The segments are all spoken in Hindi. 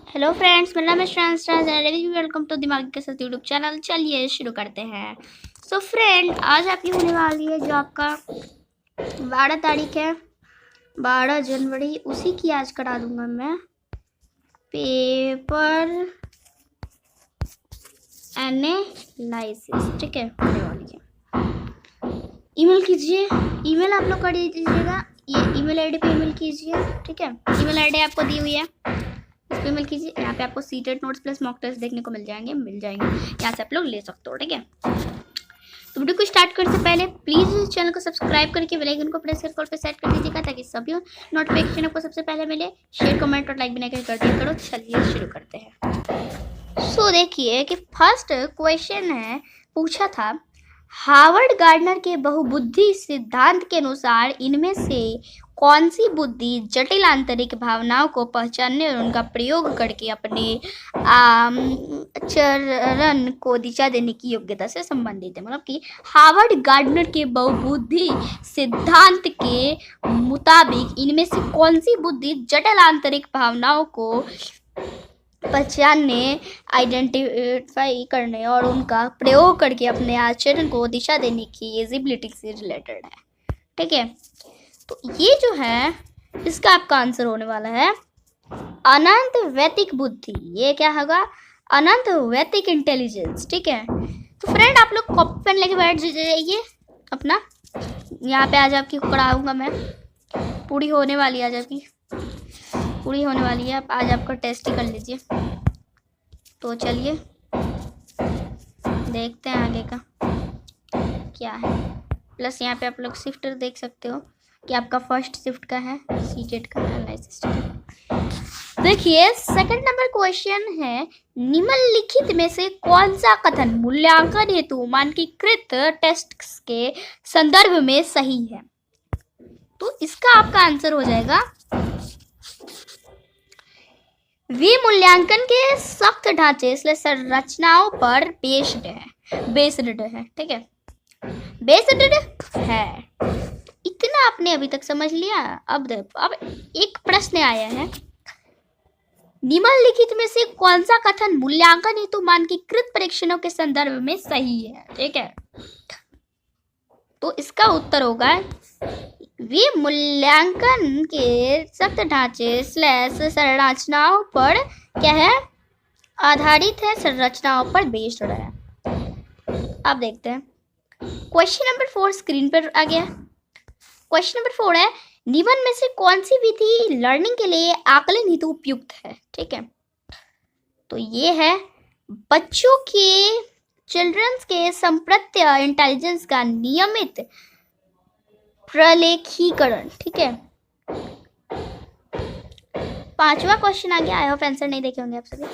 हेलो फ्रेंड्स, मेरा नाम है श्रेयांश राज एंड वेलकम टू दिमाग के साथ यूट्यूब चैनल। चलिए शुरू करते हैं। सो फ्रेंड, आज आपकी होने वाली है जो आपका 12 तारीख है, 12 जनवरी, उसी की आज करा दूंगा मैं पेपर एनालिसिस। ठीक है, होने वाली है। ईमेल कीजिए, ईमेल आप लोग कर दीजिएगा, ये ईमेल आईडी पे ईमेल कीजिए। ठीक है, ईमेल आईडी आपको दी हुई है, इस पर ईमेल कीजिए। यहाँ पे आपको CTET notes plus mock test देखने को मिल जाएंगे। यहाँ से आप लोग ले सकते हो। ठीक है, तो वीडियो को स्टार्ट करने से पहले प्लीज चैनल को सब्सक्राइब करके बेल आइकन को प्रेस कर कॉल पे सेट कर दीजिएगा ताकि सभी नोटिफिकेशन आपको सबसे पहले मिले। शेयर कमेंट और लाइक भी नहीं कर दिया करो। चलिए शुरू करते हैं। सो देखिए कि फर्स्ट क्वेश्चन है, पूछा था हार्वर्ड गार्डनर के बहुबुद्धि सिद्धांत के अनुसार इनमें से कौन सी बुद्धि जटिल आंतरिक भावनाओं को पहचानने और उनका प्रयोग करके अपने आचरण को दिशा देने की योग्यता से संबंधित है। मतलब कि हार्वर्ड गार्डनर के बहुबुद्धि सिद्धांत के मुताबिक इनमें से कौन सी बुद्धि जटिल आंतरिक भावनाओं को पहचानने, आइडेंटिफाई करने और उनका प्रयोग करके अपने आचरण को दिशा देने की एबिलिटी से रिलेटेड है। ठीक है, तो ये जो है इसका आपका आंसर होने वाला है अनंत वैतिक बुद्धि। ये क्या होगा? अनंत वैतिक इंटेलिजेंस। ठीक है, तो फ्रेंड आप लोग कॉपी पेन लेके बैठ जाइए अपना। यहाँ पे आज आपकी पढ़ाऊंगा मैं, पूरी होने वाली है आज आपकी, पूरी होने वाली है। आप आज आपका टेस्ट ही कर लीजिए। तो चलिए देखते हैं आगे का क्या है। प्लस यहाँ पे आप लोग शिफ्ट देख सकते हो कि आपका फर्स्ट शिफ्ट का है, सीटेट का एनालिसिस। देखिए सेकंड नंबर क्वेश्चन है, निम्नलिखित में से कौन सा कथन मूल्यांकन हेतु मानकीकृत टेस्ट के संदर्भ में सही है? तो इसका आपका आंसर हो जाएगा वे मूल्यांकन के सख्त ढांचे संरचनाओं पर बेस्ड है। ठीक है, बेस्ड है। इतना आपने अभी तक समझ लिया। अब एक प्रश्न आया है, निम्नलिखित में से कौन सा कथन मूल्यांकन हेतु मानकीकृत परीक्षणों के संदर्भ में सही है? ठीक है, तो इसका उत्तर होगा वे मूल्यांकन के सख्त ढांचे संरचनाओं पर क्या है? आधारित है, संरचनाओं पर बेस्ड है। अब देखते हैं क्वेश्चन नंबर 4 स्क्रीन पर आ गया। क्वेश्चन नंबर 4 है, निम्न में से कौन सी विधि लर्निंग के लिए आकलन हेतु उपयुक्त है? ठीक है, तो ये है बच्चों के चिल्ड्रंस के संप्रत्य इंटेलिजेंस का नियमित प्रलेखीकरण। ठीक है, पांचवा क्वेश्चन आ गया। आई होप आंसर नहीं देखे होंगे आप सभी।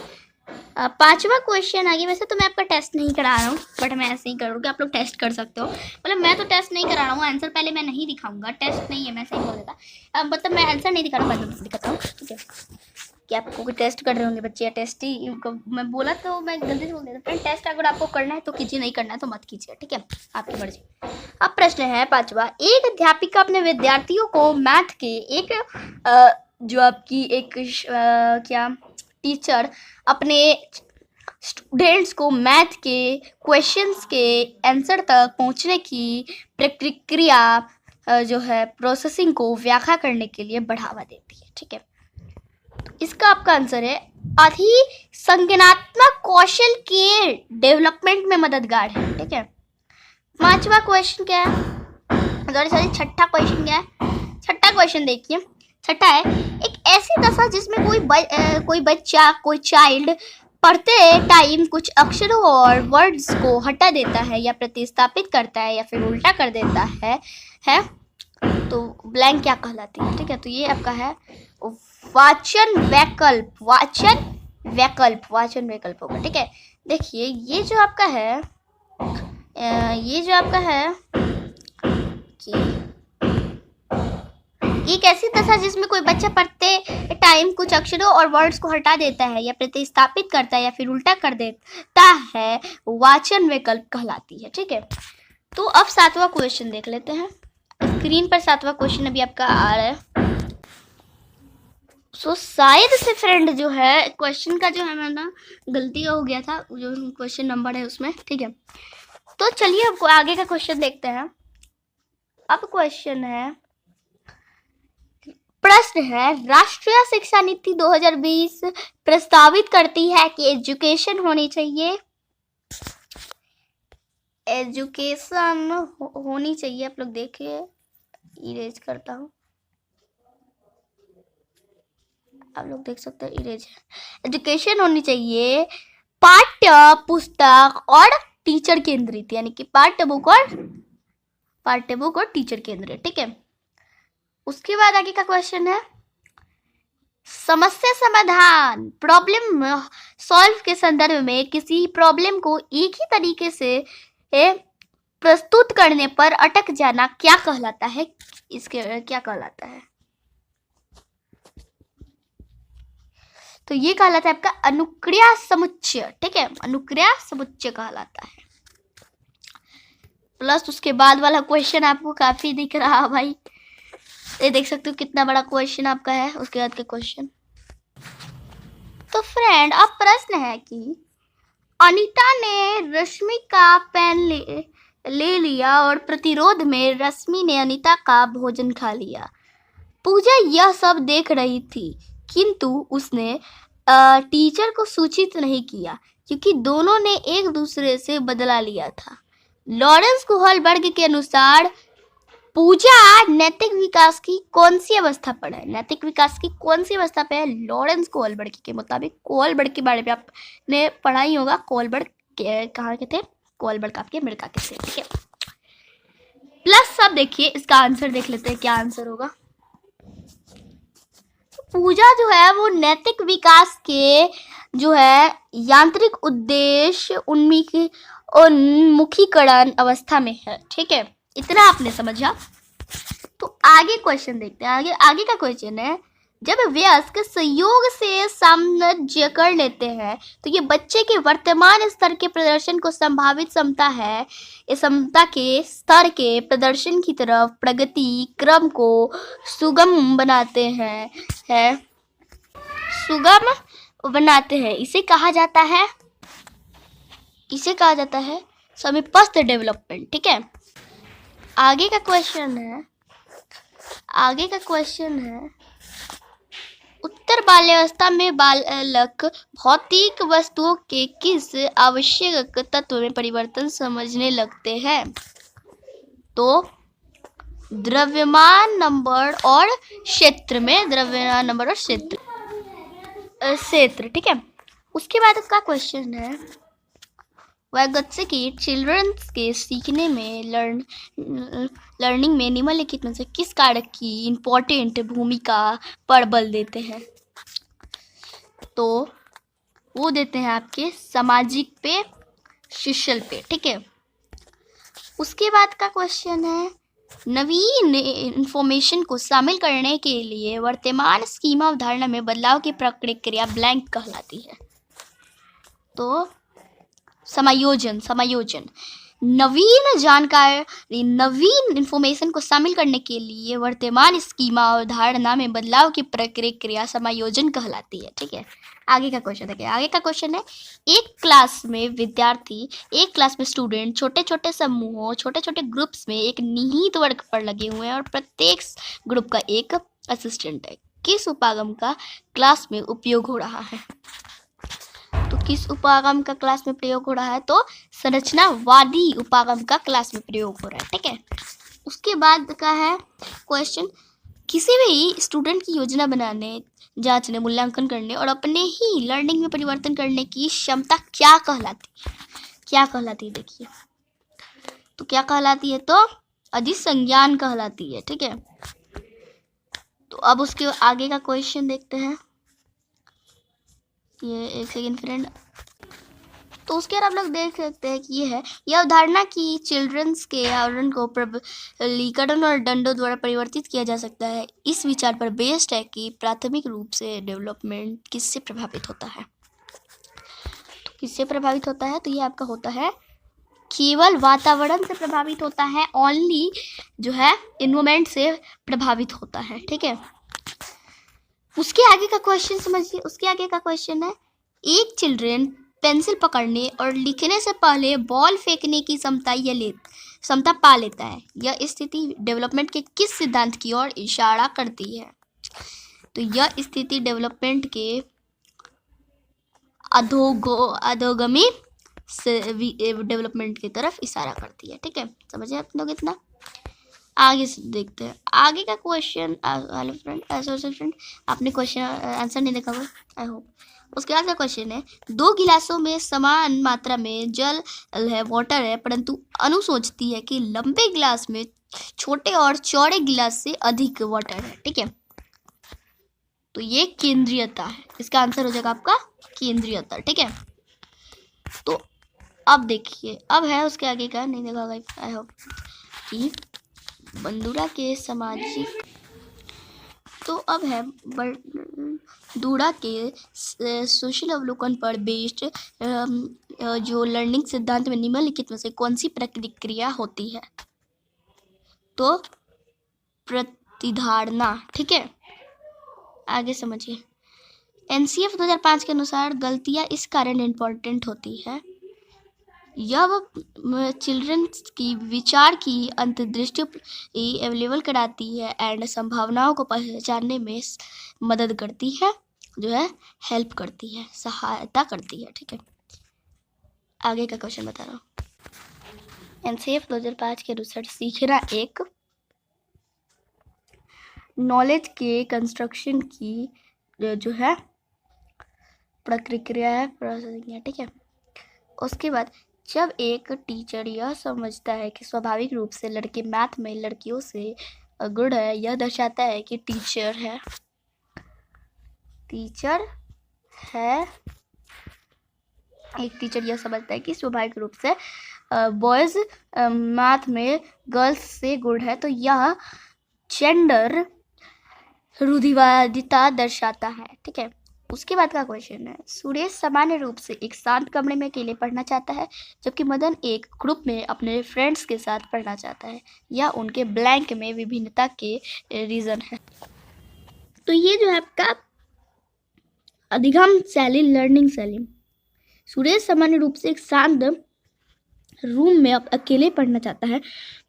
पांचवा क्वेश्चन आ गया। वैसे तो मैं आपका टेस्ट नहीं करा रहा हूँ, बट मैं ऐसे ही करूँगी, आप लोग टेस्ट कर सकते हो। मतलब मैं तो टेस्ट नहीं करा रहा हूँ, आंसर पहले मैं नहीं दिखाऊंगा। टेस्ट नहीं है, मैं सही बोल देता। मतलब मैं आंसर नहीं दिखा रहा हूँ, बाद में दिखाता हूँ। ठीक है, कि आपको टेस्ट कर रहे होंगे बच्चे, या टेस्ट ही मैं बोला तो मैं गलती से बोल देता। फ्रेंड टेस्ट अगर आपको करना है तो कीजिए, नहीं करना है तो मत कीजिए। ठीक है, आपकी मर्जी। अब प्रश्न है पांचवा, एक अध्यापिका अपने विद्यार्थियों को मैथ के एक जो आपकी एक क्या टीचर अपने स्टूडेंट्स को मैथ के क्वेश्चंस के आंसर तक पहुंचने की प्रक्रिया जो है प्रोसेसिंग को व्याख्या करने के लिए बढ़ावा देती है। ठीक है, तो इसका आपका आंसर है अधिसंज्ञानात्मक कौशल के डेवलपमेंट में मददगार है। ठीक है, पांचवा क्वेश्चन क्या है? सॉरी, छठा क्वेश्चन क्या है? छठा क्वेश्चन देखिए, छठा है, एक ऐसी दशा जिसमें कोई बच्चा, कोई चाइल्ड पढ़ते टाइम कुछ अक्षरों और वर्ड्स को हटा देता है या प्रतिस्थापित करता है या फिर उल्टा कर देता है तो ब्लैंक क्या कहलाती है? ठीक है, तो ये आपका है वाचन वैकल्प। वाचन वैकल्प होगा। ठीक है, देखिए ये जो आपका है कि एक ऐसी दशा जिसमें कोई बच्चा पढ़ते टाइम कुछ अक्षरों और वर्ड्स को हटा देता है या प्रतिस्थापित करता है या फिर उल्टा कर देता है, वाचन वैकल्प कहलाती है। ठीक है, तो अब सातवां क्वेश्चन देख लेते हैं। स्क्रीन पर सातवां क्वेश्चन अभी आपका आ रहा है। शायद से फ्रेंड जो है क्वेश्चन का जो है ना गलती हो गया था, जो क्वेश्चन नंबर है उसमें, ठीक है। तो चलिए अब आगे का क्वेश्चन देखते हैं। अब क्वेश्चन है, प्रश्न है, राष्ट्रीय शिक्षा नीति 2020 प्रस्तावित करती है कि एजुकेशन होनी चाहिए, एजुकेशन होनी चाहिए। आप लोग देखिए, इरेज करता हूँ, आप लोग देख सकते हैं, इरेज है। एजुकेशन होनी चाहिए पाठ्य पुस्तक और टीचर केंद्रित, यानी कि पाठ्य बुक और टीचर केंद्रित, ठीक है। उसके बाद आगे का क्वेश्चन है, समस्या समाधान, प्रॉब्लम सॉल्व के संदर्भ में किसी प्रॉब्लम को एक ही तरीके से प्रस्तुत करने पर अटक जाना क्या कहलाता है? इसके क्या कहलाता है? तो ये कहलाता है आपका अनुक्रिया समुच्चय, ठीक है, अनुक्रिया समुच्चय कहलाता है। प्लस उसके बाद वाला क्वेश्चन आपको काफी दिख रहा है भाई, ये देख सकते हो कितना बड़ा क्वेश्चन आपका है। उसके बाद के क्वेश्चन, तो फ्रेंड अब प्रश्न है कि अनीता ने रश्मि का पेन ले लिया और प्रतिरोध में रश्मि ने अनीता का भोजन खा लिया। पूजा यह सब देख रही थी, किंतु उसने टीचर को सूचित नहीं किया क्योंकि दोनों ने एक दूसरे से बदला लिया था। लॉरेंस कोहलबर्ग के अनुसार पूजा नैतिक विकास की कौन सी अवस्था पर है? नैतिक विकास की कौन सी अवस्था पे है? लॉरेंस कोहलबर्ग के मुताबिक, कोहलबर्ग के बारे में आपने पढ़ा ही होगा, कोहलबर्ग कहाँ के थे? कोहलबर्ग आपके अमेरिका के थे, ठीक है। प्लस सब देखिए, इसका आंसर देख लेते हैं, क्या आंसर होगा। पूजा जो है वो नैतिक विकास के जो है यांत्रिक उद्देश्य उन्मुखीकरण अवस्था में है, ठीक है। इतना आपने समझा। तो आगे क्वेश्चन देखते हैं। आगे का क्वेश्चन है, जब वयस्क संयोग से सामंजस्य कर लेते हैं तो ये बच्चे के वर्तमान स्तर के प्रदर्शन को संभावित क्षमता है, इस क्षमता के स्तर के प्रदर्शन की तरफ प्रगति क्रम को सुगम बनाते हैं, इसे कहा जाता है समीपस्थ डेवलपमेंट, ठीक है। आगे का क्वेश्चन है, उत्तर बाल्यावस्था में बालक भौतिक वस्तुओं के किस आवश्यक तत्व में परिवर्तन समझने लगते हैं? तो द्रव्यमान, नंबर और क्षेत्र में, द्रव्यमान, नंबर और क्षेत्र, ठीक है। उसके बाद उसका क्वेश्चन है, वैगत्य की चिल्ड्रंस के सीखने में लर्निंग में निम्नलिखित में से किस कारक की इम्पोर्टेंट भूमिका पर बल देते हैं? तो वो देते हैं आपके सामाजिक पे, सोशल पे, ठीक है। उसके बाद का क्वेश्चन है, नवीन इंफॉर्मेशन को शामिल करने के लिए वर्तमान स्कीमा अवधारणा में बदलाव की प्रक्रिया ब्लैंक कहलाती है। तो समायोजन, नवीन जानकारी, नवीन इंफॉर्मेशन को शामिल करने के लिए वर्तमान स्कीमा अवधारणा में बदलाव की प्रक्रिया समायोजन कहलाती है, ठीक है। आगे का क्वेश्चन देखिए। आगे का क्वेश्चन है, एक क्लास में स्टूडेंट छोटे छोटे समूहों, छोटे छोटे ग्रुप्स में एक निहित वर्ग पर लगे हुए हैं और प्रत्येक ग्रुप का एक असिस्टेंट है। किस उपागम का क्लास में उपयोग हो रहा है? तो किस उपागम का क्लास में प्रयोग हो रहा है? तो संरचनावादी उपागम का क्लास में प्रयोग हो रहा है, ठीक है। उसके बाद का है क्वेश्चन, किसी भी स्टूडेंट की योजना बनाने, जांचने, मूल्यांकन करने और अपने ही लर्निंग में परिवर्तन करने की क्षमता क्या कहलाती है? देखिए, तो क्या कहलाती है? तो अधिसंज्ञान कहलाती है, ठीक है। तो अब उसके आगे का क्वेश्चन देखते हैं। ये एक सेकेंड फ्रेंड। तो उसके बाद आप लोग देख सकते हैं कि यह अवधारणा की चिल्ड्रंस के आवरण को प्रबलीकरण और दंडों द्वारा परिवर्तित किया जा सकता है। इस विचार पर बेस्ड है कि प्राथमिक रूप से डेवलपमेंट किससे प्रभावित होता है? तो किससे प्रभावित होता है? तो ये आपका होता है केवल वातावरण से प्रभावित होता है, ओनली जो है इन्वायरमेंट से प्रभावित होता है, ठीक है। उसके आगे का क्वेश्चन समझिए। उसके आगे का क्वेश्चन है, एक चिल्ड्रन पेंसिल पकड़ने और लिखने से पहले बॉल फेंकने की क्षमता पा लेता है। यह स्थिति डेवलपमेंट के किस सिद्धांत की ओर इशारा करती है? तो यह स्थिति डेवलपमेंट के अधोगामी डेवलपमेंट की तरफ इशारा करती है। ठीक है, समझे आप लोग इतना? आगे से देखते हैं आगे का क्वेश्चन। हेलो फ्रेंड, आपने क्वेश्चन आंसर नहीं देखा होगा आई होप। उसके बाद का क्वेश्चन है, दो गिलासों में समान मात्रा में जल है, वाटर है, परंतु अनु सोचती है कि लंबे गिलास में छोटे और चौड़े गिलास से अधिक वाटर है। ठीक है, तो ये केंद्रीयता है। इसका आंसर हो जाएगा आपका केंद्रीयता। ठीक है, तो अब देखिए, अब है उसके आगे का, नहीं देखा होगा आई होप, कि बंदूरा के सामाजिक, तो अब है बंदूरा के सोशल अवलोकन पर बेस्ड जो लर्निंग सिद्धांत में निम्नलिखित में से कौन सी प्रक्रिया होती है? तो प्रतिधारणा। ठीक है, आगे समझिए। एनसीएफ 2005 के अनुसार गलतियां इस कारण इम्पोर्टेंट होती है, यह चिल्ड्रन की विचार की अंतर्दृष्टि अवेलेबल कराती है एंड संभावनाओं को पहचानने में मदद करती है, जो है हेल्प करती है, सहायता करती है। ठीक है, आगे का क्वेश्चन बता रहा हूँ। एनसीएफ 2005 के अनुसार सीखना एक नॉलेज के कंस्ट्रक्शन की जो है प्रक्रिया है, प्रोसेसिंग है। ठीक है, उसके बाद जब एक टीचर यह समझता है कि स्वाभाविक रूप से लड़के मैथ में लड़कियों से गुड है, यह दर्शाता है कि टीचर है एक टीचर यह समझता है कि स्वाभाविक रूप से बॉयज मैथ में गर्ल्स से गुड है, तो यह जेंडर रूढ़िवादिता दर्शाता है। ठीक है, उसके बाद का क्वेश्चन है, सुरेश सामान्य रूप से एक शांत कमरे में अकेले पढ़ना चाहता है, जबकि मदन एक ग्रुप में अपने फ्रेंड्स के साथ पढ़ना चाहता है। यह उनके ब्लैंक में विभिन्नता के रीजन है। तो ये जो है आपका अधिगम शैली, लर्निंग शैली। सुरेश सामान्य रूप से एक शांत रूम में अकेले पढ़ना चाहता है,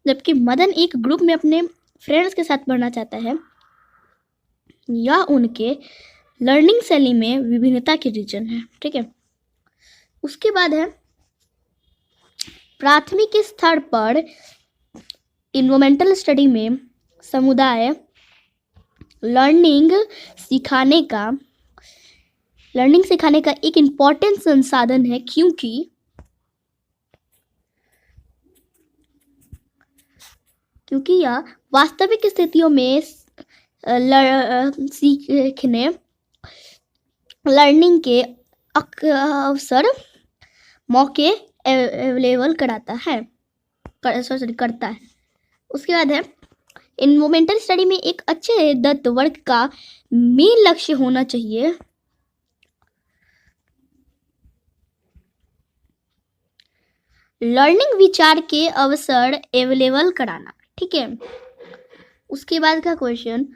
जबकि मदन एक ग्रुप में अपने फ्रेंड्स के साथ पढ़ना चाहता है। यह उनके लर्निंग शैली में विभिन्नता के रीजन है। ठीक है, उसके बाद है प्राथमिक स्तर पर इन्वायरमेंटल स्टडी में समुदाय लर्निंग सिखाने का एक इम्पॉर्टेंट संसाधन है, क्योंकि यह वास्तविक स्थितियों में सीखने लर्निंग के अवसर मौके अवेलेबल करता है। उसके बाद है इन्वायरमेंटल स्टडी में एक अच्छे दत्त वर्ग का मेन लक्ष्य होना चाहिए लर्निंग विचार के अवसर अवेलेबल कराना। ठीक है, उसके बाद का क्वेश्चन,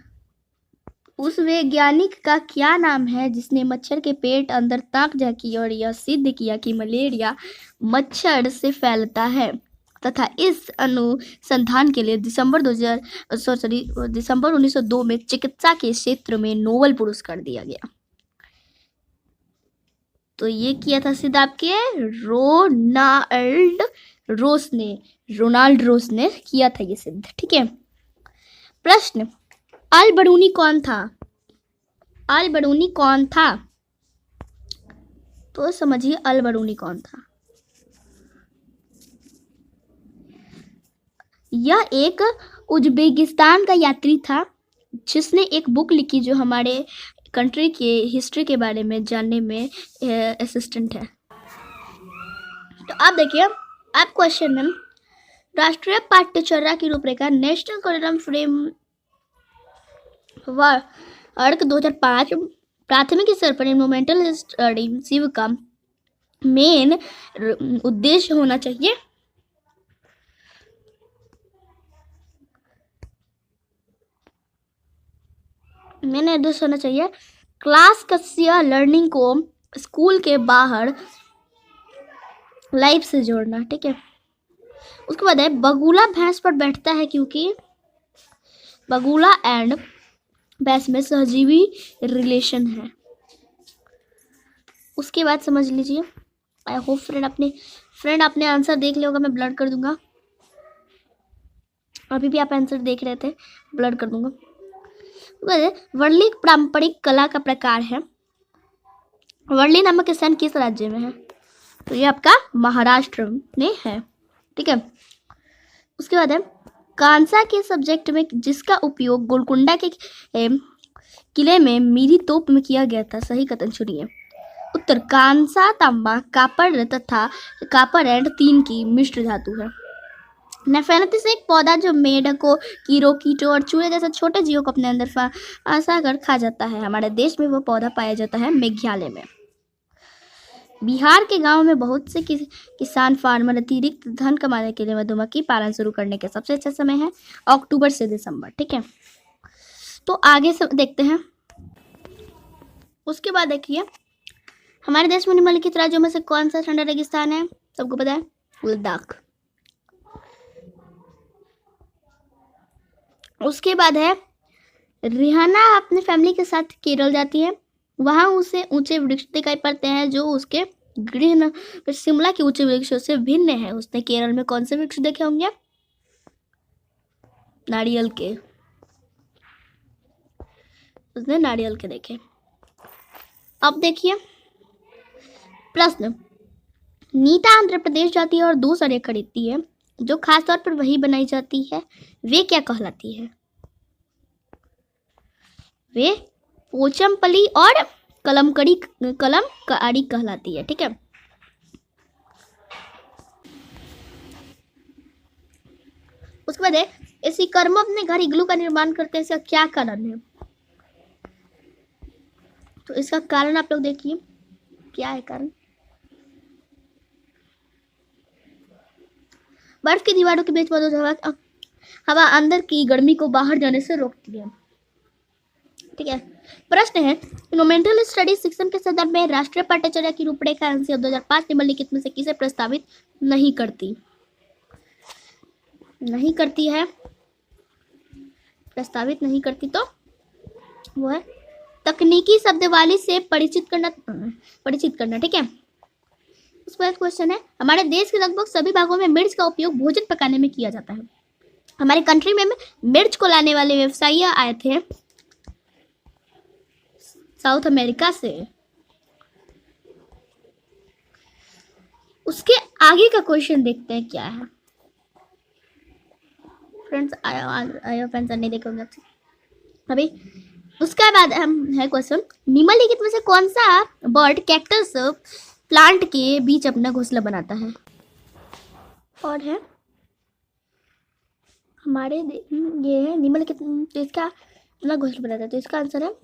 उस वैज्ञानिक का क्या नाम है जिसने मच्छर के पेट अंदर ताक झांकी और यह सिद्ध किया कि मलेरिया मच्छर से फैलता है, तथा इस अनुसंधान के लिए दिसंबर 1902 में चिकित्सा के क्षेत्र में नोबेल पुरस्कार दिया गया। तो ये किया था सिद्ध आपके रोनाल्ड रोस ने किया था ये सिद्ध। ठीक है, प्रश्न, अल बरूनी कौन था? तो समझिए अल बरूनी कौन था। यह एक उज्बेकिस्तान का यात्री था जिसने एक बुक लिखी जो हमारे कंट्री के हिस्ट्री के बारे में जानने में असिस्टेंट है। तो आप देखिए, आप क्वेश्चन में राष्ट्रीय पाठ्यचर्या की रूपरेखा नेशनल करिकुलम फ्रेमवर्क 2005 प्राथमिक स्तर पर इन्वायरमेंटल स्टडी शिव का मेन उद्देश्य होना चाहिए मेन निर्देश होना चाहिए क्लास कक्षा लर्निंग को स्कूल के बाहर लाइफ से जोड़ना, ठीक है। उसके बाद है बगुला भैंस पर बैठता है क्योंकि बगुला एंड भैंस में सहजीवी रिलेशन है। उसके बाद समझ लीजिए, आई होप फ्रेंड आपने आंसर देख लिया होगा, मैं ब्लर कर दूंगा। अभी भी आप आंसर देख रहे थे, ब्लर कर दूंगा। वर्ली पारंपरिक कला का प्रकार है। वर्ली नामक स्थान किस राज्य में है? तो ये आपका महाराष्ट्र में है, ठीक है। उसके बाद है कांसा के सब्जेक्ट में जिसका उपयोग गोलकुंडा के किले में मीरी तोप में किया गया था, सही कथन चुनिए। उत्तर कांसा तांबा कापर तथा कापर एंड तीन की मिश्र धातु है। नेफेनेथिस एक पौधा जो मेढकों, कीड़ों, कीटों और चूहे जैसे छोटे जीवों को अपने अंदर फंसा कर खा जाता है। हमारे देश में वो पौधा पाया जाता है मेघालय में। बिहार के गांव में बहुत से किसान फार्मर अतिरिक्त धन कमाने के लिए मधुमक्खी पालन शुरू करने के सबसे अच्छा समय है अक्टूबर से दिसंबर, ठीक है। तो आगे से देखते हैं। उसके बाद देखिए हमारे देश में निम्नलिखित राज्यों में से कौन सा ठंडा रेगिस्तान है? सबको पता है, लद्दाख। उसके बाद है रिहाना अपनी फैमिली के साथ केरल जाती है। वहां उसे ऊंचे वृक्ष दिखाई पड़ते हैं जो उसके गृह शिमला के ऊंचे वृक्षों से भिन्न है। उसने केरल में कौन से वृक्ष देखे होंगे? नारियल के। उसने नारियल के देखे। अब देखिए प्रश्न, नीता आंध्र प्रदेश जाती है और 2 सड़ें खरीदती है जो खासतौर पर वही बनाई जाती है, वे क्या कहलाती है? वे पोचमपल्ली और कलमकड़ी कहलाती है, ठीक है। उसके बाद ऐसी कर्म अपने घर इग्लू का निर्माण करते हैं, इसका क्या कारण है? तो इसका कारण आप लोग देखिए क्या है कारण। बर्फ की दीवारों के बीच मौजूद हवा अंदर की गर्मी को बाहर जाने से रोकती है, ठीक है। प्रश्न है इन्वायरमेंटल स्टडीज शिक्षण के संदर्भ में राष्ट्रीय पाठ्यचर्या की रूपरेखा 2005 निम्नलिखित में से किसे प्रस्तावित नहीं करती है? प्रस्तावित नहीं करती तो वो है तकनीकी शब्दावली से परिचित करना, ठीक है। उसके बाद क्वेश्चन है हमारे देश के लगभग सभी भागों में मिर्च का उपयोग भोजन पकाने में किया जाता है। हमारे कंट्री में मिर्च को लाने वाले व्यवसायी आए थे साउथ अमेरिका से। उसके आगे का क्वेश्चन देखते हैं क्या है। फ्रेंड्स आंसर नहीं देखे होंगे अभी। उसके बाद है क्वेश्चन निम्नलिखित में से कौन सा बर्ड कैक्टस प्लांट के बीच अपना घोंसला बनाता है? और है हमारे ये है निम्नलिखित तो इसका अपना घोंसला बनाता है, तो इसका आंसर है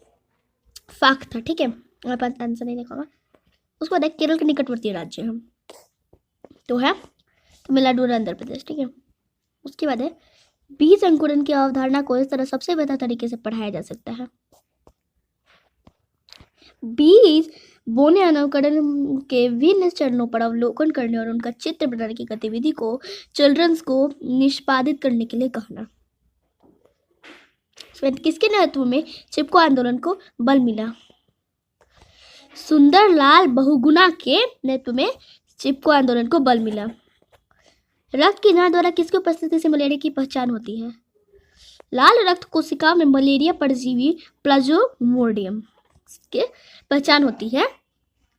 फाक था, ठीक है। आंसर नहीं देखा होगा। उसको बाद केरल के निकटवर्ती राज्य है तो है तमिलनाडु और आंध्र प्रदेश, ठीक है। उसके बाद है बीज अंकुरण की अवधारणा को इस तरह सबसे बेहतर तरीके से पढ़ाया जा सकता है। बीज बोने अनुकरण के विभिन्न चरणों पर अवलोकन करने और उनका चित्र बनाने की गतिविधि को चिल्ड्रंस को निष्पादित करने के लिए कहना। किसके नेतृत्व में चिपको आंदोलन को बल मिला? सुंदरलाल बहुगुणा के नेतृत्व में चिपको आंदोलन को बल मिला। रक्त की जांच द्वारा किसकी उपस्थिति से मलेरिया की पहचान होती है? लाल रक्त कोशिका में मलेरिया परजीवी प्लाज्मोडियम की पहचान होती है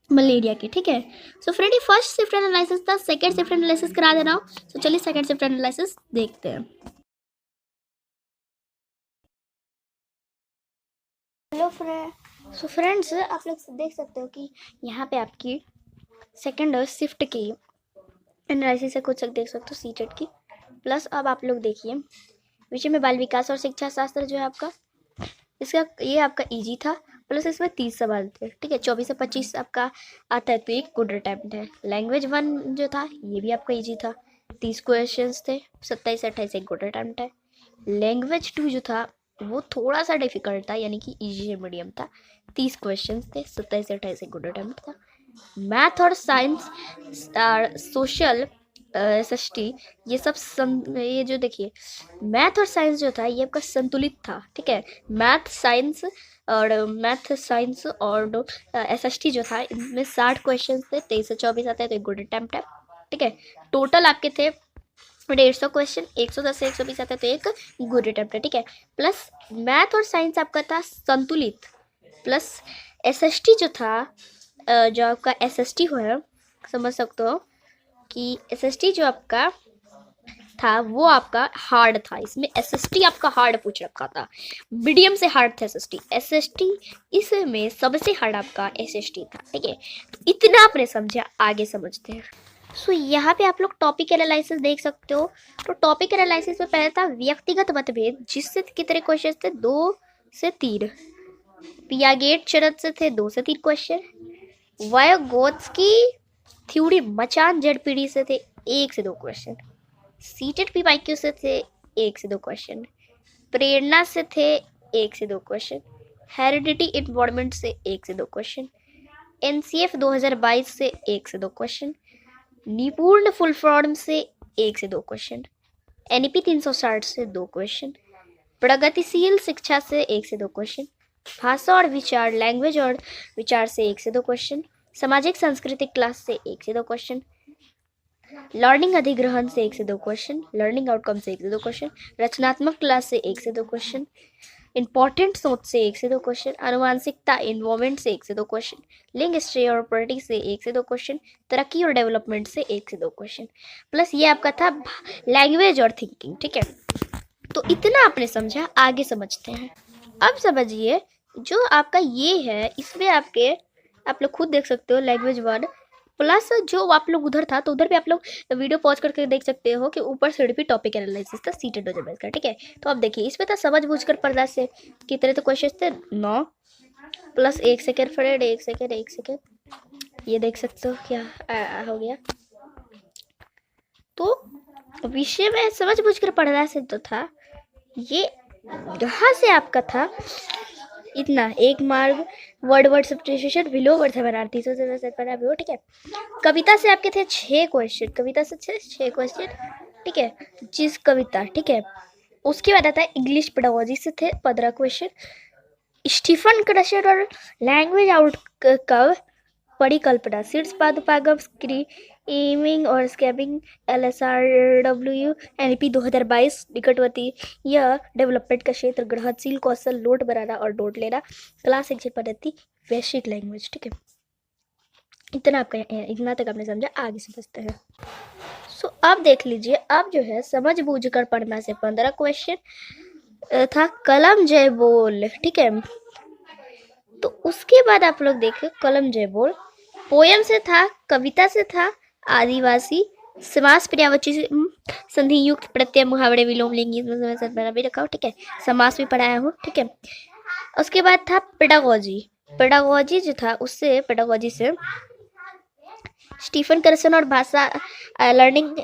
मलेरिया की, ठीक है। So friend first shift analysis था, सेकंड शिफ्ट एनालिसिस करा देना हो। तो चलिए सेकंड शिफ्ट एनालिसिस देखते हैं। हेलो फ्रेंड्स आप लोग देख सकते हो कि यहाँ पे आपकी सेकंड शिफ्ट की एनालिसिस से कुछ देख सकते हो सीटेट की। प्लस अब आप लोग देखिए विषय में बाल विकास और शिक्षा शास्त्र जो है आपका, इसका ये आपका इजी था। प्लस इसमें 30 सवाल थे, ठीक है। 24 से 25 आपका आता है तो एक गुड अटेम्प्ट है। लैंग्वेज 1 जो था ये भी आपका इजी था, 30 क्वेश्चन थे, 27 से 28 एक गुड अटेम्प्ट है। लैंग्वेज 2 जो था वो थोड़ा सा डिफिकल्ट था, यानी कि इजी है मीडियम था। 30 क्वेश्चन थे, 27 से 28 एक गुड अटेम्प्ट था। मैथ और साइंस, सोशल, एसएसटी, ये सब ये जो देखिए मैथ और साइंस जो था ये आपका संतुलित था, ठीक है। मैथ साइंस और एसएसटी जो था इनमें 60 क्वेश्चन थे, 23 से 24 आते हैं तो एक गुड अटेम्प्ट है, ठीक है। टोटल आपके थे 150 क्वेश्चन, 110 से 120 आते हैं तो एक गुड अटेम्प्ट है, ठीक है। प्लस मैथ और साइंस आपका था संतुलित, प्लस एसएसटी जो था, जो आपका एसएसटी है, समझ सकते हो कि एसएसटी जो आपका था वो आपका हार्ड था। इसमें एसएसटी आपका हार्ड पूछ रखा था, मीडियम से हार्ड था एसएसटी इसमें सबसे हार्ड आपका एसएसटी था, ठीक है। तो इतना आपने समझा, आगे समझते हैं। सो यहाँ पे आप लोग टॉपिक एनालिसिस देख सकते हो। तो टॉपिक एनालिसिस में पहले था व्यक्तिगत मतभेद, जिससे कितने क्वेश्चन थे, 2 से 3। पियागेट शरत से थे 2 से 3 क्वेश्चन। वायोगोत्स्की थ्योरी मचान जेडपीडी से थे 1 से 2 क्वेश्चन। सीटेड पीवाईक्यू से थे 1 से 2 क्वेश्चन। प्रेरणा से थे 1 से 2 क्वेश्चन। हेरिडिटी इन्वॉल्वमेंट से 1 से 2 क्वेश्चन। एनसीएफ 2022 से 1 से 2 क्वेश्चन। निपुण फुल फॉर्म से 1 से 2 क्वेश्चन। एनईपी 360 से 2 क्वेश्चन। प्रगतिशील शिक्षा से 1 से 2 क्वेश्चन। भाषा और विचार, लैंग्वेज और विचार से 1 से 2 क्वेश्चन। सामाजिक सांस्कृतिक क्लास से 1 से 2 क्वेश्चन। लर्निंग अधिग्रहण से 1 से 2 क्वेश्चन। लर्निंग आउटकम से 1 से 2 क्वेश्चन। रचनात्मक क्लास से 1 से 2 क्वेश्चन। इंपॉर्टेंट सोच से 1 से 2 क्वेश्चन। अनुवांशिकता इन्वॉल्वमेंट से 1 से 2 क्वेश्चन। लिंग हिस्ट्री और प्रॉपर्टी से 1 से 2 क्वेश्चन। तरक्की और डेवलपमेंट से 1 से 2 क्वेश्चन। प्लस ये आपका था लैंग्वेज और थिंकिंग, ठीक है। तो इतना आपने समझा, आगे समझते हैं। अब समझिए जो आपका ये है, इसमें आप लोग खुद देख सकते हो लैंग्वेज 1, प्लस जो आप लोग उधर था तो उधर भी आप लोग वीडियो पॉज करके देख सकते हो कि ऊपर से भी टॉपिक एनालिसिस था सीटेड बेस का, ठीक है। तो अब देखिए इसमें था समझ बूझ कर पर्दा से कितने तो क्वेश्चन थे, 9 प्लस 1 सेकेंड फ्रेंड, 1 सेकेंड, ये देख सकते हो क्या हो गया। तो विषय में समझ बूझ कर पर्दा से तो था ये, यहाँ से आपका था इतना, एक मार्ग, वर्ड सब्स्टिट्यूशन, विलोम और समानार्थी से पढ़ा भी हो, ठीक है। कविता से आपके थे 6 क्वेश्चन, कविता से 6 क्वेश्चन, ठीक है, जिस कविता, ठीक है। उसके बाद आता है इंग्लिश पेडागोजी से थे 15 क्वेश्चन। स्टीफन क्रशर और लैंग्वेज आउट कव परिकल्पना, सीड्स पादुपागम, स्क्रीमिंग और स्कैबिंग, LSRW, NP 2022, निकटवर्ती यह डेवलपमेंट का क्षेत्र, ग्रहणशील कौशल, नोट बनाना और नोट लेना, क्लास एक्शन पद्धति, वैश्विक लैंग्वेज, ठीक है। इतना तक आपने समझा, आगे समझते हैं। सो अब देख लीजिए, अब जो है समझ बूझ कर पढ़ना से 15 क्वेश्चन था, कलम जय बोल, ठीक है। तो उसके बाद आप लोग देखें कलम जय बोल, पोयम से था, कविता से था आदिवासी, समास पर्यायवाची से संधि युक्त प्रत्यय मुहावरे विलोम लिंगी भी रखा हो, ठीक है। समास भी पढ़ाया हूँ, ठीक है। उसके बाद था पेडागोजी जो था, उससे पेडागोजी से स्टीफन कर्सन और भाषा लर्निंग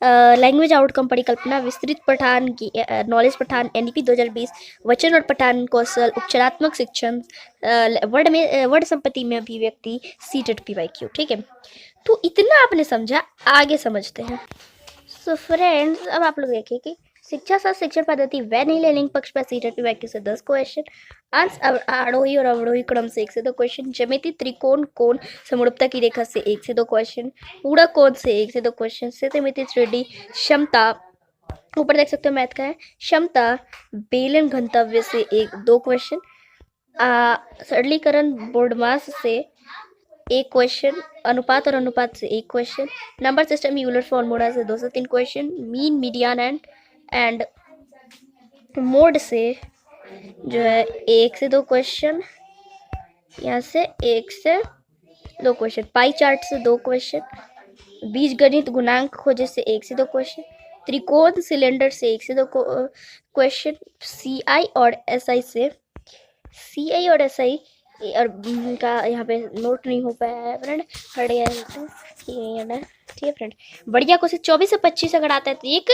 लैंग्वेज आउटकम परिकल्पना, विस्तृत पठान की नॉलेज पठान, NEP 2020, वचन और पठान कौशल, उपचारात्मक शिक्षण, वर्ड संपत्ति में अभिव्यक्ति, सीटेड PYQ, ठीक है। तो इतना आपने समझा, आगे समझते हैं। सो फ्रेंड्स, अब आप लोग देखिए कि शिक्षा शास्त्र शिक्षण पद्धति वह नहीं ले, लिंग पक्ष पर सीटेड PYQ से 10 क्वेश्चन, अंश आरोही और अवरोही क्रम से 1 से 2 क्वेश्चन, ज्यामिति त्रिकोण कोण समरूपता की रेखा से 1 से 2 क्वेश्चन, पूरक कोण से 1 से 2 क्वेश्चन, सतमिति 3D क्षमता, ऊपर देख सकते हो मैथ का है, क्षमता बेलन गंतव्य से 1-2 क्वेश्चन, सरलीकरण बोर्डमास से 1 क्वेश्चन, अनुपात और अनुपात से 1 question, number system Euler formula से 2 से 3 question, mean median and mode से जो है 1 से 2 क्वेश्चन, यहाँ से 1 से 2 क्वेश्चन, पाई चार्ट से 2 क्वेश्चन, बीज गणित गुणांक खोजे से 1 से 2 क्वेश्चन, त्रिकोण सिलेंडर से 1 से 2 क्वेश्चन, CI और SI से, CI और SI और का यहाँ पे नोट नहीं हो पाया है फ्रेंड, हट गया है, ठीक है फ्रेंड। बढ़िया क्वेश्चन 24 से 25 अगर आता है तो एक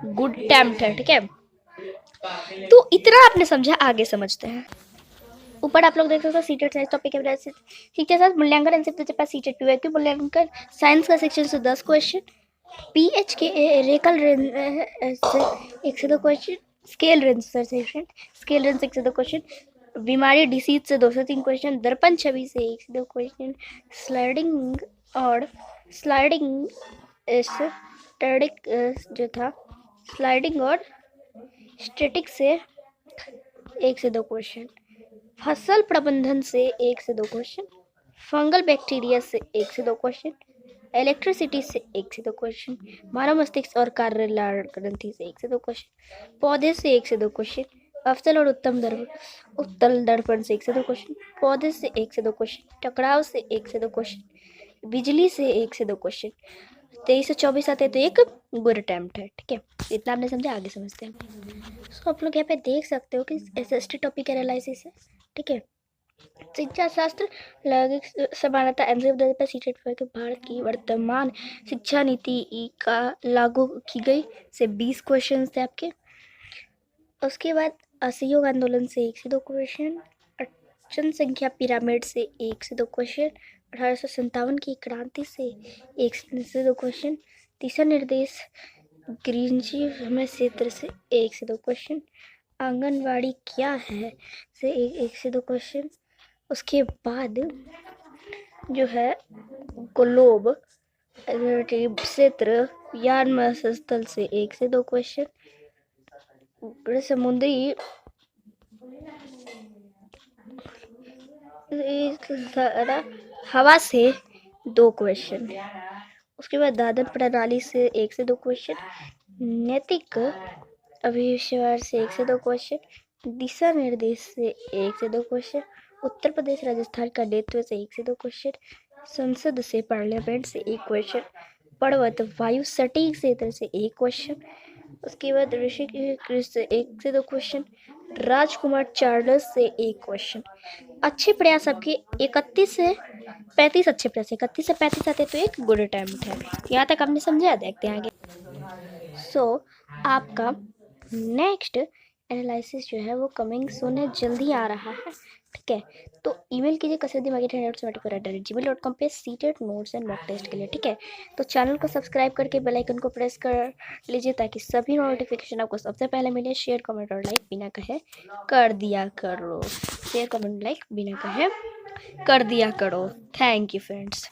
गुड अटेम्प्ट है, ठीक है। तो इतना आपने समझा, आगे समझते हैं। ऊपर आप लोग देख सकते हो सीटेट साइंस टॉपिक के ठीक है सर, मूल्यांकन एनसीपी पास सीटेट पीवाईक्यू मूल्यांकन साइंस का सेक्शन से 10 क्वेश्चन, पीएच के रेकल रेंज से 1 से 2 question, scale range sir section scale range से 1 से 2 क्वेश्चन, बीमारी डिसीज से 2 से 3 क्वेश्चन, दर्पण छवि से 1 से 2 क्वेश्चन, स्लाइडिंग स्टैटिक जो था स्लाइडिंग और स्टैटिक से 1 से 2 क्वेश्चन, फसल प्रबंधन से 1 से 2 क्वेश्चन, फंगल बैक्टीरिया से 1 से 2 क्वेश्चन, इलेक्ट्रिसिटी से 1 से 2 क्वेश्चन, मानव मस्तिष्क और कार्य ग्रंथि से 1 से 2 क्वेश्चन, पौधे से 1 से 2 क्वेश्चन, अवतल और उत्तल दर्पण से 1 से 2 क्वेश्चन, पौधे से 1 से 2 क्वेश्चन, टकराव से 1 से 2 क्वेश्चन, बिजली से 1 से 2 क्वेश्चन, 23 से 24 आते हैं तो एक गुड अटेम्प्ट है। ठीक है, इतना आपने समझा, आगे समझते हैं। तो आप लोग यहाँ पे देख सकते हो कि एसएसटी टॉपिक एनालिसिस है। ठीक है, शिक्षा शास्त्र लैंगिक समानता एनसीपी सीटेट के भारत की वर्तमान शिक्षा नीति का लागू की गई से 20 क्वेश्चन थे आपके। उसके बाद असहयोग आंदोलन से 1 से 2 क्वेश्चन, जनसंख्या पिरामिड से 1 से 2 क्वेश्चन, 1857 की क्रांति से 1 से 2 क्वेश्चन, दिशा निर्देश ग्रीनजी हमें क्षेत्र से 1 से 2 क्वेश्चन, आंगनवाड़ी क्या है से 1 से 2 क्वेश्चन। उसके बाद जो है ग्लोब क्षेत्र यान स्थल से 1 से 2 क्वेश्चन, समुद्री हवा से 2 क्वेश्चन। उसके बाद दादन प्रणाली से 1 से 2 क्वेश्चन, नैतिक अविश्वास से 1 से 2 क्वेश्चन, दिशा निर्देश से 1 से 2 क्वेश्चन, उत्तर प्रदेश राजस्थान का नेतृत्व से 1 से 2 क्वेश्चन, संसद से पार्लियामेंट से 1 क्वेश्चन, पर्वत वायु सटीक क्षेत्र से 1 क्वेश्चन। उसके बाद ऋषिकेश से 1 से 2 क्वेश्चन, राजकुमार चार्ल्स से 1 क्वेश्चन। अच्छे प्रयास आपके 31 से 35 अच्छे प्रयास, 31 से 35 आते तो एक गुड अटेम्प्ट है। यहाँ तक आपने समझा, देखते हैं आगे। आपका नेक्स्ट एनालिसिस जो है वो कमिंग सून है, जल्दी आ रहा है। ठीक है, तो ईमेल कीजिए kasirdimagi@gmail.com पे CTET notes and mock test के लिए। ठीक है, तो चैनल को सब्सक्राइब करके बेल आइकन को प्रेस कर लीजिए ताकि सभी नोटिफिकेशन आपको सबसे पहले मिले। शेयर कमेंट और लाइक बिना कहे कर दिया करो। शेयर कमेंट लाइक बिना कहे कर दिया करो। Thank you friends.